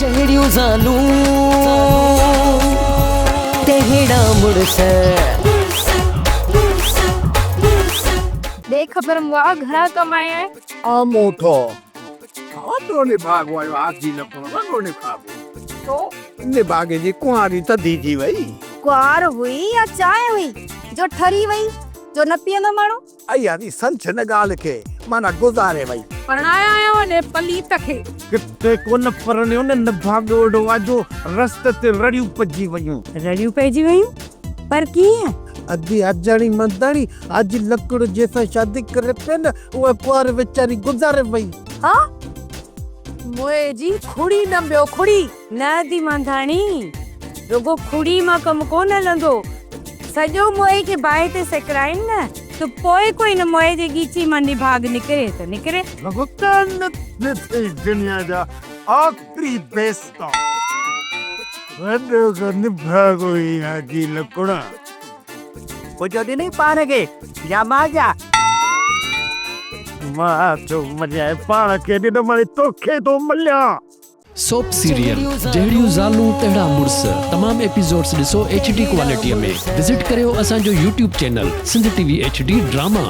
जहिड़ियूं ज़ालूं तहिड़ा मुड़स। देख खबर मुआ घणा कमाया है। आ मोठो ने भाग वायो आजी न को ने भाग तो ने भागे जी कुआरी त दीजी वई कुआर हुई या चाय हुई जो ठरी वई जो न पियंदो माण्हू। अया दी संछ न गाल के माना गुजारे वई परणाया आयो ने पलीत खे किते कोन परण्यो न भागो डो आजो रस्ते ते रड़ियूं पजी वयूं। रड़ियूं पेजी वयूं पर कीअं? अदी अजणी मंदाणी आज लकड़ जैसा शादी करे पे न वो पार बेचारी गुजारे वई। हां मोए जी खुड़ी न बियो खुड़ी न दी मंदाणी रुगो खुड़ी मां कम कोन हलंदो सजो मोए के बाए ते सकराइन न तो पोए कोई न मोए जे गीची मां निभाग निकरे त निकरे। भगवान ने दुनिया दा आखरी बेस्ता वडो गन भागो आजी लकड़ा वो जदी नहीं पाने के या माजा मां तो मजा पाण के दी मारी तोखे तो मल्या। सोप सीरियल जहिड़ियूं ज़ालूं तहिड़ा मुड़स तमाम एपिसोड्स ॾिसो HD क्वालिटीअ में। विज़िट करियो असांजो YouTube channel Sindh TV HD drama.